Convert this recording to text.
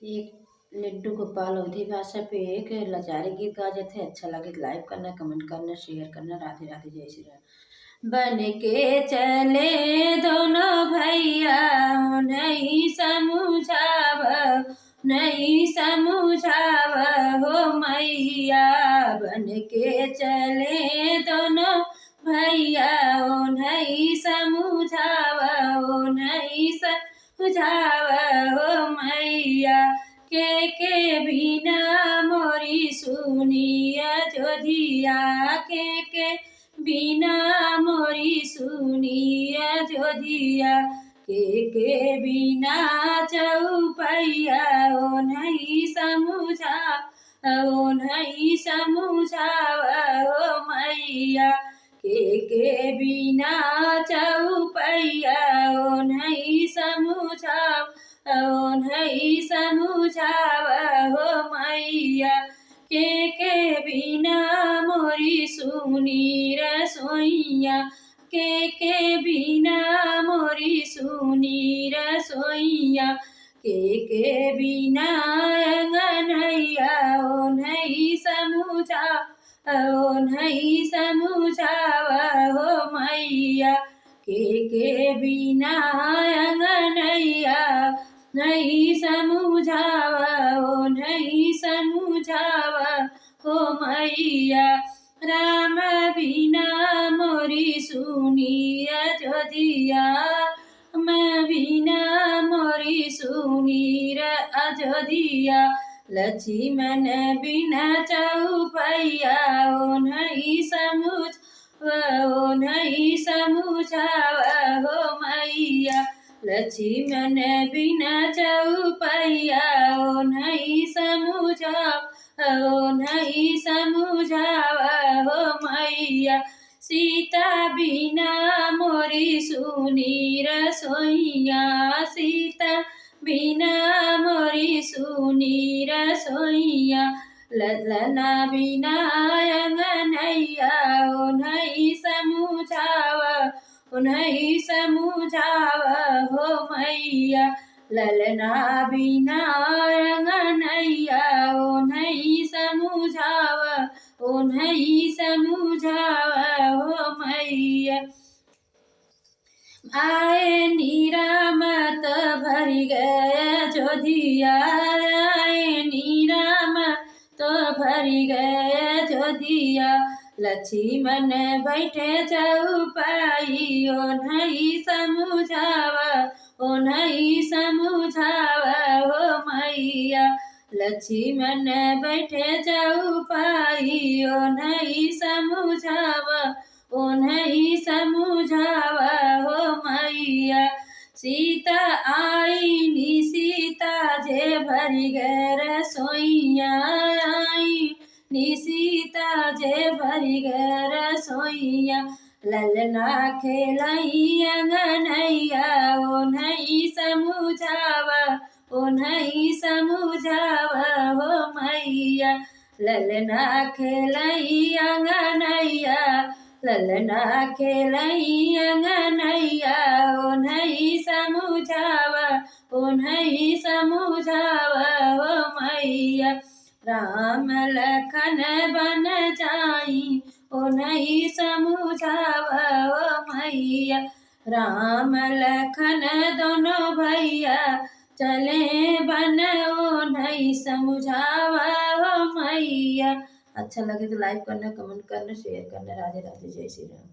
एक लड्डू गोपाल अवधी भाषा पे एक लाचारी गीत गा थे। अच्छा लगे तो लाइक करना, कमेंट करना, शेयर करना। राधे राधे, जय श्री राम। बन के चले दोनों भैया, नहीं समझाव, नहीं समझाव हो मैया। बन के चले दोनों भैया, ओ नहीं समझाव, ओ नहीं समझाव हो मैया। के बिना मोरी सुनिया जोधिया, के बिना मोरी सुनिया जोधिया। के बिना चौपैया, ओ नहीं समझा, ओ नहीं समझाव हो मैया। के बिना चौपैया, ओ नहीं समझाव, ओ नहीं समझाव हो मैया। के बिना मोरी सुनी रसोइया, के बिना मोरी सुनी रसोइया। के बिना अंगनैया, ओ नहीं समझा, ओ नहीं समझाव हो मैया। के बिना अंगनैया, नहीं समझाव, ओ नहीं समझाव हो मैया। राम बिना मोरी सुनिया जोधिया, मैं बिना मोरी सुनी अयोध्या। लक्ष्मण बिना चौपैया, ओ नहीं समझ, ओ नहीं समझाव हो मैया। लक्ष्मण बिना चौपैया, ओ नहीं समझाव, ओ नहीं समझाव हो मैया। सीता बिना मोरी सुनी रसोइया, सीता बिना मोरी सुनी रसोइया। ललना बिना अंगनैया, ओ नहीं समझाव, ओ नहीं समझाव हो मैया। ललना बिना अंगनैया, ओ नहीं समझाव, ओ नहीं समझाव हो मैया। आए निरामत भरी गया जोधिया, आए निरामत भरी गया जोधिया। लक्ष्मण बैठे चौपाई, ओ नहीं समझाव, ओ नहीं समझाव हो मैया। लक्ष्मण बैठे चौपाई, ओ नहीं समझाव, ओ नहीं समझाव हो मैया। सीता आई नी सीता जे भरी गए रसोइया, आई नी सीता जे भरी गए रसोइया। ललना खेलाई अंगनैया, ओ नहीं समझाव, ओ नहीं समझाव हो मैया। ललना खेलाई अंगनैया, ललना खेलाई अंगनैया, ओ नहीं समझाव, ओ नहीं समझाव हो मैया। राम लखन बन जाई, ओ नहीं समझाव हो मैया। राम लखन दोनों भैया चले बन, ओ नहीं समझाव हो मैया। अच्छा लगे तो लाइक करना, कमेंट करना, शेयर करना। राधे राधे, जय श्री राम।